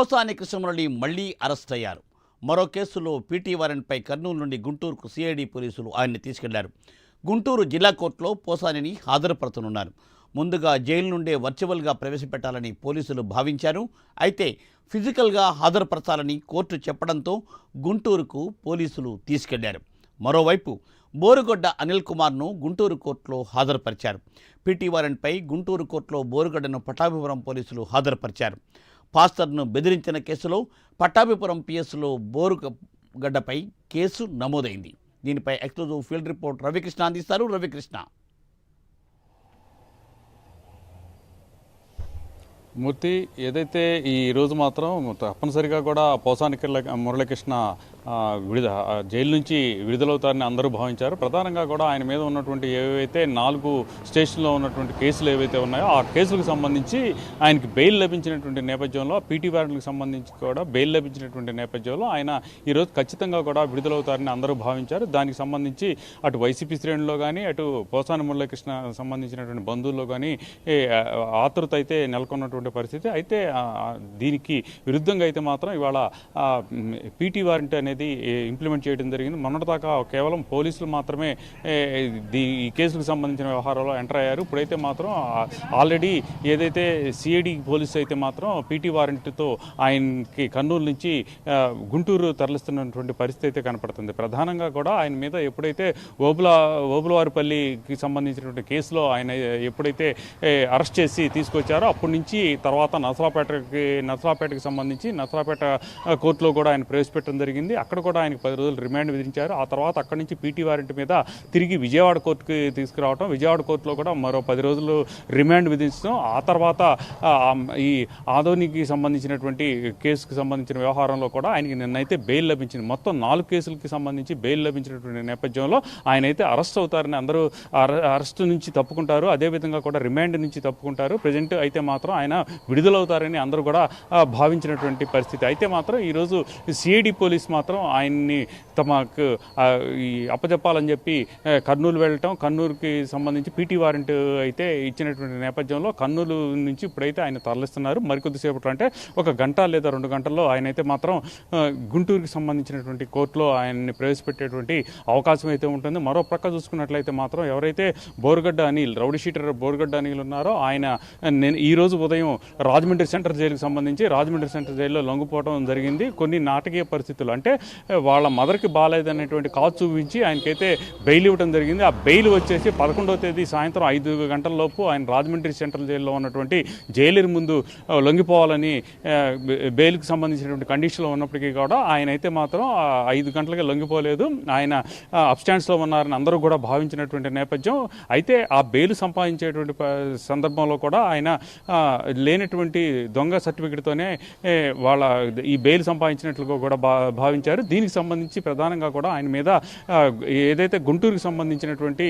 పోసాని కృష్ణమురళి మళ్లీ అరెస్ట్ అయ్యారు. మరో కేసులో పీటీ వారెంట్పై కర్నూలు నుండి గుంటూరుకు సిఐడి పోలీసులు ఆయన్ని తీసుకెళ్లారు. గుంటూరు జిల్లా కోర్టులో పోసానిని హాజరుపరచనున్నారు. ముందుగా జైలు నుండే వర్చువల్గా ప్రవేశపెట్టాలని పోలీసులు భావించారు. అయితే ఫిజికల్గా హాజరుపరచాలని కోర్టు చెప్పడంతో గుంటూరుకు పోలీసులు తీసుకెళ్లారు. మరోవైపు బోరుగడ్డ అనిల్ కుమార్ను గుంటూరు కోర్టులో హాజరుపరిచారు. పీటీ వారెంట్పై గుంటూరు కోర్టులో బోరుగడ్డను పట్టాభిపురం పోలీసులు హాజరుపరిచారు. పాస్టర్ను బెదిరించిన కేసులో పట్టాభిపురం పిఎస్లో బోరుగడ్డపై కేసు నమోదైంది. దీనిపై ఎక్స్క్లూజివ్ ఫీల్డ్ రిపోర్ట్ రవికృష్ణ అందిస్తారు. రవికృష్ణ. మూర్తి, ఏదైతే ఈరోజు మాత్రం తప్పనిసరిగా కూడా పోసాని మురళీకృష్ణ జైలు నుంచి విడుదలవుతారని అందరూ భావించారు. ప్రధానంగా కూడా ఆయన మీద ఉన్నటువంటి ఏవైతే 4 స్టేషన్లో ఉన్నటువంటి కేసులు ఏవైతే ఉన్నాయో ఆ కేసులకు సంబంధించి ఆయనకి బెయిల్ లభించినటువంటి నేపథ్యంలో, పీటీ వారెంట్లకు సంబంధించి కూడా బెయిల్ లభించినటువంటి నేపథ్యంలో ఆయన ఈరోజు ఖచ్చితంగా కూడా విడుదలవుతారని అందరూ భావించారు. దానికి సంబంధించి అటు వైసీపీ శ్రేణుల్లో కానీ, అటు పోసాని మురళీకృష్ణ సంబంధించినటువంటి బంధువుల్లో కానీ ఆతృత అయితే నెలకొన్నటువంటి పరిస్థితి. అయితే దీనికి విరుద్ధంగా అయితే మాత్రం ఇవాళ పీటీ వారెంట్ అనేది ఇంప్లిమెంట్ చేయడం జరిగింది. మొన్నటిదాకా కేవలం పోలీసులు మాత్రమే ఈ కేసులకు సంబంధించిన వ్యవహారంలో ఎంటర్ అయ్యారు. ఇప్పుడైతే మాత్రం ఆల్రెడీ ఏదైతే సిఐడి పోలీసు అయితే మాత్రం పీటీ వారెంట్తో ఆయనకి కర్నూలు నుంచి గుంటూరు తరలిస్తున్నటువంటి పరిస్థితి అయితే కనపడుతుంది. ప్రధానంగా కూడా ఆయన మీద ఎప్పుడైతే ఓబులవారిపల్లికి సంబంధించినటువంటి కేసులో ఆయన ఎప్పుడైతే అరెస్ట్ చేసి తీసుకొచ్చారో అప్పటి నుంచి తర్వాత నసరాపేటకి సంబంధించి నసరాపేట కోర్టులో కూడా ఆయన ప్రవేశపెట్టడం జరిగింది. అక్కడ కూడా ఆయనకు 10 రోజులు రిమాండ్ విధించారు. ఆ తర్వాత అక్కడి నుంచి పీటీ వారెంట్ మీద తిరిగి విజయవాడ కోర్టుకి తీసుకురావడం, విజయవాడ కోర్టులో కూడా మరో 10 రోజులు రిమాండ్ విధించడం, ఆ తర్వాత ఈ ఆదోనికి సంబంధించినటువంటి కేసుకు సంబంధించిన వ్యవహారంలో కూడా ఆయనకి నిన్నైతే బెయిల్ లభించింది. మొత్తం 4 కేసులకి సంబంధించి బెయిల్ లభించినటువంటి నేపథ్యంలో ఆయన అయితే అరెస్ట్ అవుతారని అందరూ అరెస్ట్ నుంచి తప్పుకుంటారు. అదేవిధంగా కూడా రిమాండ్ నుంచి తప్పుకుంటారు. ప్రజెంట్ అయితే మాత్రం ఆయన విడుదలవుతారని అందరూ కూడా భావించినటువంటి పరిస్థితి. అయితే మాత్రం ఈరోజు సిఐడి పోలీస్ మాత్రం ఆయన్ని తమకు ఈ అప్పచెప్పాలని చెప్పి కర్నూలు వెళ్ళటం, కర్నూలుకి సంబంధించి పీటీ వారెంట్ అయితే ఇచ్చినటువంటి నేపథ్యంలో కర్నూలు నుంచి ఇప్పుడైతే ఆయన తరలిస్తున్నారు. మరికొద్దిసేపట్లో అంటే 1 గంట లేదా 2 గంటల్లో ఆయన అయితే మాత్రం గుంటూరుకి సంబంధించినటువంటి కోర్టులో ఆయన్ని ప్రవేశపెట్టేటువంటి అవకాశం అయితే ఉంటుంది. మరో ప్రక్క చూసుకున్నట్లయితే మాత్రం ఎవరైతే బోరుగడ్డ అనిల్, రౌడీ షీటర్ బోరుగడ్డ అనిల్ ఉన్నారో ఆయన ఈరోజు ఉదయం రాజమండ్రి సెంట్రల్ జైలుకి సంబంధించి రాజమండ్రి సెంట్రల్ జైల్లో లొంగిపోవడం జరిగింది. కొన్ని నాటకీయ పరిస్థితులు అంటే వాళ్ళ మదర్కి బాగాలేదనేటువంటి కాల్ చూపించి ఆయనకైతే బెయిల్ ఇవ్వడం జరిగింది. ఆ బెయిల్ వచ్చేసి 11వ తేదీ సాయంత్రం 5 గంటల లోపు ఆయన రాజమండ్రి సెంట్రల్ జైల్లో ఉన్నటువంటి జైలు ముందు లొంగిపోవాలని బెయిల్కి సంబంధించినటువంటి కండిషన్లో ఉన్నప్పటికీ కూడా ఆయన అయితే మాత్రం 5 గంటలకే లొంగిపోలేదు. ఆయన అబ్స్టాండ్స్లో ఉన్నారని అందరూ కూడా భావించినటువంటి నేపథ్యం. అయితే ఆ బెయిల్ సంపాదించేటువంటి సందర్భంలో కూడా ఆయన లేనటువంటి దొంగ సర్టిఫికెట్తోనే వాళ్ళ ఈ బెయిల్ సంపాదించినట్లుగా కూడా భావించారు. దీనికి సంబంధించి ప్రధానంగా కూడా ఆయన మీద ఏదైతే గుంటూరుకి సంబంధించినటువంటి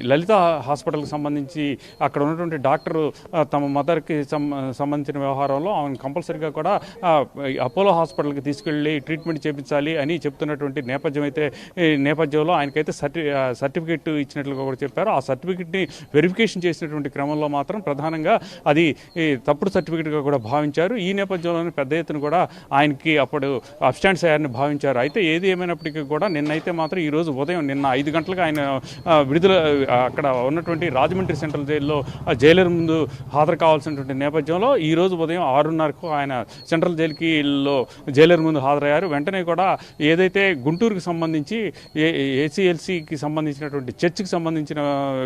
లలిత హాస్పిటల్కి సంబంధించి అక్కడ ఉన్నటువంటి డాక్టరు తమ మదర్కి సంబంధించిన వ్యవహారంలో ఆయన కంపల్సరీగా కూడా అపోలో హాస్పిటల్కి తీసుకెళ్ళి ట్రీట్మెంట్ చేయించాలి అని చెప్తున్నటువంటి నేపథ్యంలో ఆయనకైతే సర్టిఫికెట్ ఇచ్చినట్లుగా కూడా చెప్పారు. ఆ సర్టిఫికెట్ని వెరిఫికేషన్ చేసినటువంటి క్రమంలో మాత్రం ప్రధానంగా అది తప్పుడు సర్టిఫికెట్గా కూడా భావించారు. ఈ నేపథ్యంలోనే పెద్ద ఎత్తున కూడా ఆయనకి అప్పుడు అబ్స్టాండ్స్ అయ్యారని భావించారు. అయితే ఏది ఏమైనప్పటికీ కూడా నిన్నైతే మాత్రం ఈరోజు ఉదయం 5 గంటలకు ఆయన విడుదల అక్కడ ఉన్నటువంటి రాజమండ్రి సెంట్రల్ జైల్లో జైలర్ ముందు హాజరు కావాల్సినటువంటి నేపథ్యంలో ఈరోజు ఉదయం 6:30కు ఆయన సెంట్రల్ జైలర్ ముందు హాజరయ్యారు. వెంటనే కూడా ఏదైతే గుంటూరుకి సంబంధించి ఏసీఎల్సీకి సంబంధించినటువంటి చర్చికి సంబంధించిన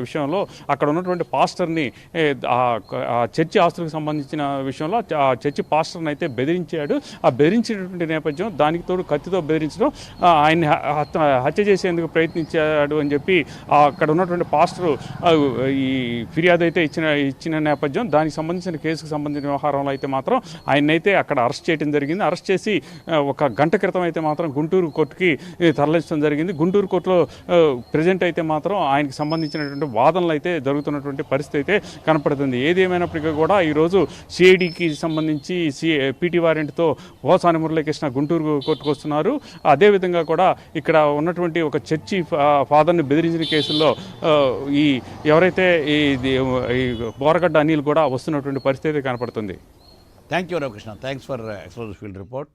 విషయంలో అక్కడ ఉన్నటువంటి పాస్టర్ని ఆ చర్చి ఆస్తులకు సంబంధించిన విషయంలో ఆ చర్చి పాస్టర్ని అయితే బెదిరించాడు. ఆ బెదిరించినటువంటి నేపథ్యం, దానికి తోడు కత్తితో బెదిరించడం, ఆయన్ని హత్య చేసేందుకు ప్రయత్నించాడు అని చెప్పి అక్కడ ఉన్నటువంటి పాస్టరు ఈ ఫిర్యాదు అయితే ఇచ్చిన నేపథ్యం. దానికి సంబంధించిన కేసుకు సంబంధించిన వ్యవహారంలో అయితే మాత్రం ఆయన్నైతే అక్కడ అరెస్ట్ చేయడం జరిగింది. అరెస్ట్ చేసి 1 గంట క్రితం అయితే మాత్రం గుంటూరు కోర్టుకి తరలించడం జరిగింది. గుంటూరు కోర్టులో ప్రజెంట్ అయితే మాత్రం ఆయనకి సంబంధించినటువంటి వాదనలు అయితే జరుగుతున్నటువంటి పరిస్థితి అయితే కనపడుతుంది. ఏది ఏమైనప్పటికీ కూడా ఈరోజు సిఐడికి సంబంధించి పీటీ వారెంట్తో పోసాని మురళీకృష్ణ గుంటూరు కోర్టుకు వస్తున్నారు. అదేవిధంగా కూడా ఇక్కడ ఉన్నటువంటి ఒక చర్చి ఫాదర్ని బెదిరించిన కేసుల్లో ఎవరైతే ఈ బోరగడ్డ అనిల్ కూడా వస్తున్నటువంటి పరిస్థితి కనపడుతుంది. Thank you Ravikrishna, thanks for exclusive field report.